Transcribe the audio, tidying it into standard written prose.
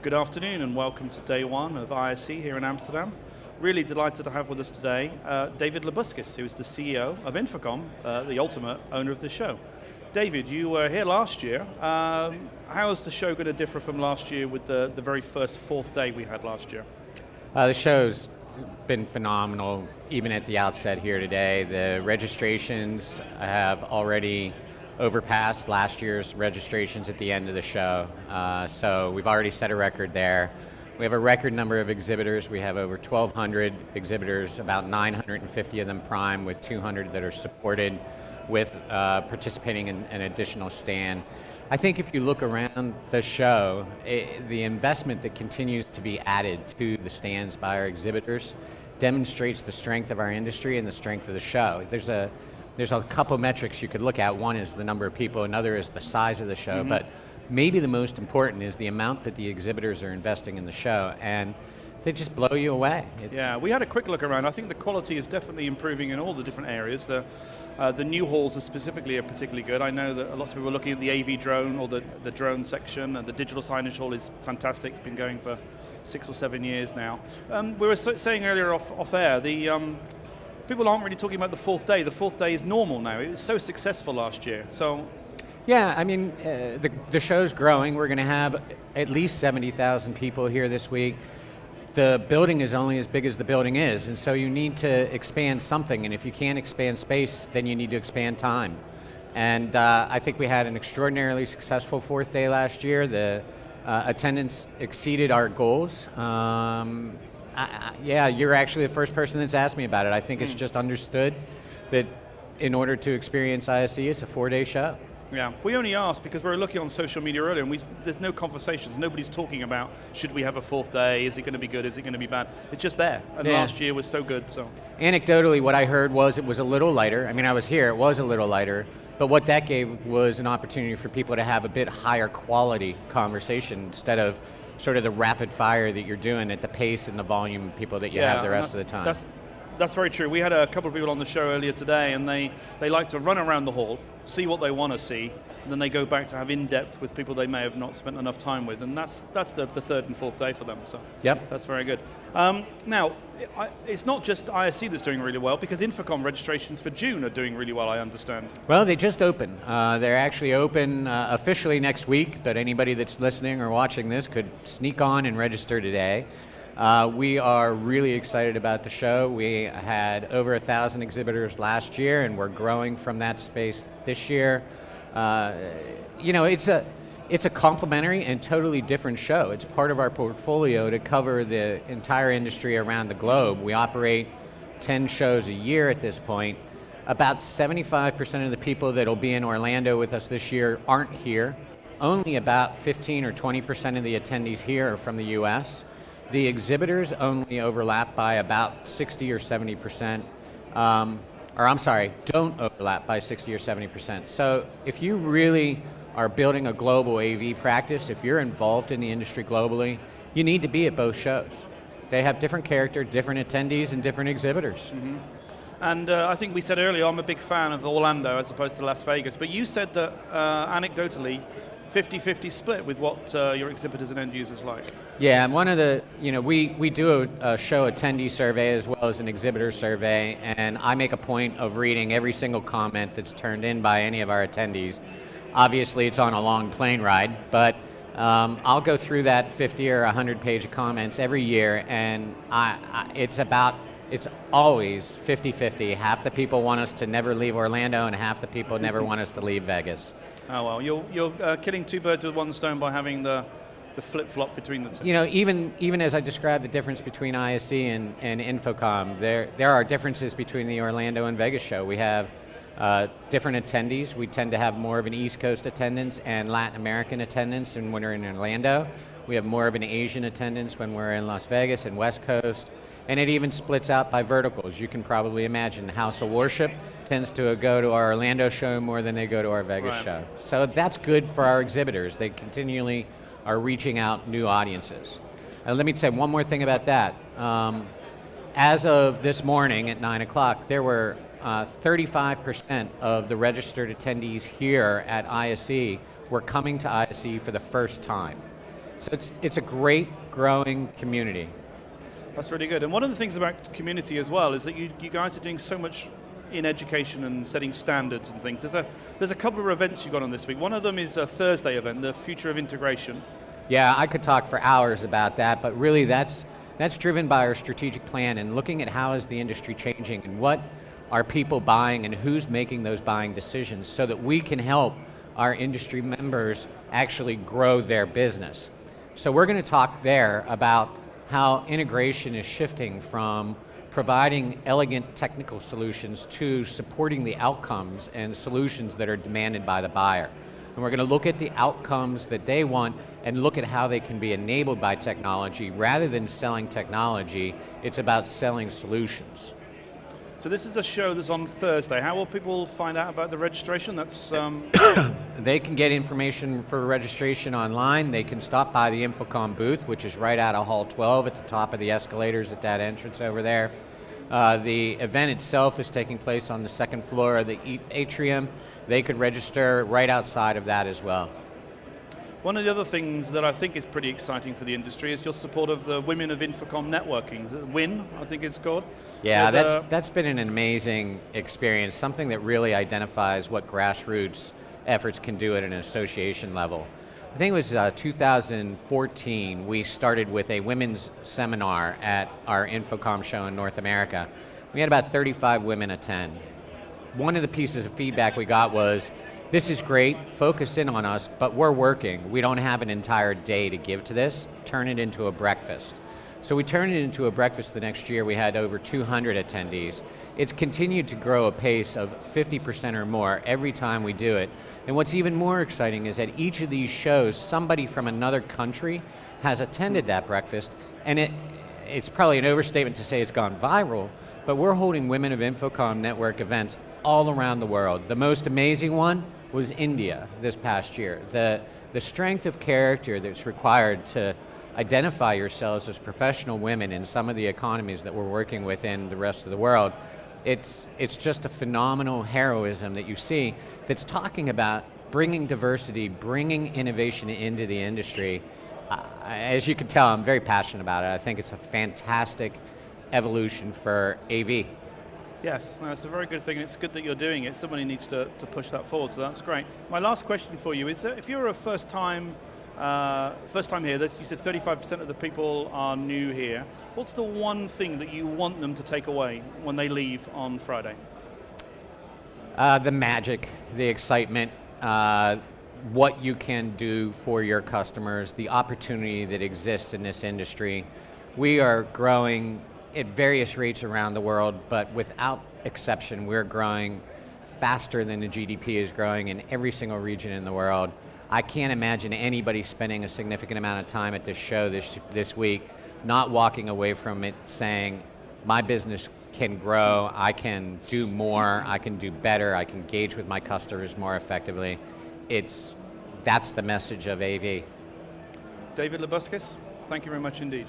Good afternoon and welcome to day one of ISE here in Amsterdam. Really delighted to have with us today David Labuskes, who is the CEO of InfoComm, the ultimate owner of the show. David, you were here last year. How is the show going to differ from last year with the very first fourth day we had last year? The show's been phenomenal, even at the outset here today. The registrations have already overpassed last year's registrations at the end of the show. So we've already set a record there. We have a record number of exhibitors. We have over 1,200 exhibitors, about 950 of them prime, with 200 that are supported with participating in an additional stand. I think if you look around the show, the investment that continues to be added to the stands by our exhibitors demonstrates the strength of our industry and the strength of the show. There's a couple metrics you could look at. One is the number of people, another is the size of the show, but maybe the most important is the amount that the exhibitors are investing in the show, and they just blow you away. Yeah, we had a quick look around. I think the quality is definitely improving in all the different areas. The new halls are specifically particularly good. I know that lots of people are looking at the AV drone or the drone section, and the digital signage hall is fantastic. It's been going for 6 or 7 years now. We were saying earlier off air, people aren't really talking about the fourth day. The fourth day is normal now. It was so successful last year. So, yeah, I mean, the show's growing. We're going to have at least 70,000 people here this week. The building is only as big as the building is, and so you need to expand something, and if you can't expand space, then you need to expand time. And I think we had an extraordinarily successful fourth day last year. The attendance exceeded our goals. Yeah, you're actually the first person that's asked me about it. I think it's just understood that in order to experience ISE, it's a 4-day show. Yeah, we only asked because we were looking on social media earlier, and there's no conversations. Nobody's talking about, should we have a fourth day? Is it going to be good? Is it going to be bad? It's just there, and last year was so good. So, anecdotally, what I heard was it was a little lighter. I mean, I was here, it was a little lighter, but what that gave was an opportunity for people to have a bit higher quality conversation instead of sort of the rapid fire that you're doing at the pace and the volume of people that you have the rest of the time. That's very true. We had a couple of people on the show earlier today, and they like to run around the hall, see what they want to see, and then they go back to have in-depth with people they may have not spent enough time with, and that's the third and fourth day for them. So yep, that's very good. Now, it's not just ISE that's doing really well, because InfoComm registrations for June are doing really well, I understand. Well, they just opened. They're actually open officially next week, but anybody that's listening or watching this could sneak on and register today. We are really excited about the show. We had over 1,000 exhibitors last year, and we're growing from that space this year. You know, it's a complementary and totally different show. It's part of our portfolio to cover the entire industry around the globe. We operate 10 shows a year at this point. About 75% of the people that will be in Orlando with us this year aren't here. Only about 15 or 20% of the attendees here are from the US. The exhibitors only overlap by about 60 or 70%, or I'm sorry, don't overlap by 60 or 70%. So if you really are building a global AV practice, if you're involved in the industry globally, you need to be at both shows. They have different character, different attendees, and different exhibitors. And I think we said earlier, I'm a big fan of Orlando as opposed to Las Vegas, but you said that anecdotally, 50-50 split with what your exhibitors and end users like. Yeah, and one of the, we do a show attendee survey as well as an exhibitor survey, and I make a point of reading every single comment that's turned in by any of our attendees. Obviously, it's on a long plane ride, but I'll go through that 50 or 100 page of comments every year, and it's always 50-50. Half the people want us to never leave Orlando, and half the people never want us to leave Vegas. Oh well, you're killing two birds with one stone by having the flip-flop between the two. You know, even as I described the difference between ISE and InfoComm, there are differences between the Orlando and Vegas show. We have different attendees. We tend to have more of an East Coast attendance and Latin American attendance when we're in Orlando. We have more of an Asian attendance when we're in Las Vegas and West Coast. And it even splits out by verticals. You can probably imagine House of Worship tends to go to our Orlando show more than they go to our Vegas show. So that's good for our exhibitors. They continually are reaching out new audiences. And let me say one more thing about that. As of this morning at 9 o'clock, there were 35% of the registered attendees here at ISE were coming to ISE for the first time. So it's a great growing community. That's really good. And one of the things about community as well is that you guys are doing so much in education and setting standards and things. There's a couple of events you've got on this week. One of them is a Thursday event, the Future of Integration. Yeah, I could talk for hours about that, but really that's driven by our strategic plan and looking at how is the industry changing and what are people buying and who's making those buying decisions so that we can help our industry members actually grow their business. So we're going to talk there about how integration is shifting from providing elegant technical solutions to supporting the outcomes and solutions that are demanded by the buyer. And we're going to look at the outcomes that they want and look at how they can be enabled by technology. Rather than selling technology, it's about selling solutions. So this is a show that's on Thursday. How will people find out about the registration? That's They can get information for registration online. They can stop by the InfoComm booth, which is right out of Hall 12 at the top of the escalators at that entrance over there. The event itself is taking place on the second floor of the atrium. They could register right outside of that as well. one of the other things that I think is pretty exciting for the industry is your support of the Women of InfoComm networking. Is it WIN, I think it's called? Yeah, that's been an amazing experience, something that really identifies what grassroots efforts can do at an association level. I think it was 2014, we started with a women's seminar at our InfoComm show in North America. We had about 35 women attend. One of the pieces of feedback we got was, this is great, focus in on us, but we're working. We don't have an entire day to give to this, turn it into a breakfast. So we turned it into a breakfast the next year. We had over 200 attendees. It's continued to grow a pace of 50% or more every time we do it. And what's even more exciting is at each of these shows, somebody from another country has attended that breakfast, and it's probably an overstatement to say it's gone viral, but we're holding Women of InfoComm network events all around the world. The most amazing one was India this past year. The strength of character that's required to identify yourselves as professional women in some of the economies that we're working with in the rest of the world, it's just a phenomenal heroism that you see that's talking about bringing diversity, bringing innovation into the industry. As you can tell, I'm very passionate about it. I think it's a fantastic evolution for AV. Yes, no, it's a very good thing. It's good that you're doing it. Somebody needs to push that forward, so that's great. My last question for you is, if you're a first time here, you said 35% of the people are new here. What's the one thing that you want them to take away when they leave on Friday? The magic, the excitement, what you can do for your customers, the opportunity that exists in this industry. We are growing at various rates around the world, but without exception, we're growing faster than the GDP is growing in every single region in the world. I can't imagine anybody spending a significant amount of time at this show this week not walking away from it saying, my business can grow, I can do more, I can do better, I can engage with my customers more effectively. That's the message of AV. David Labuskes, thank you very much indeed.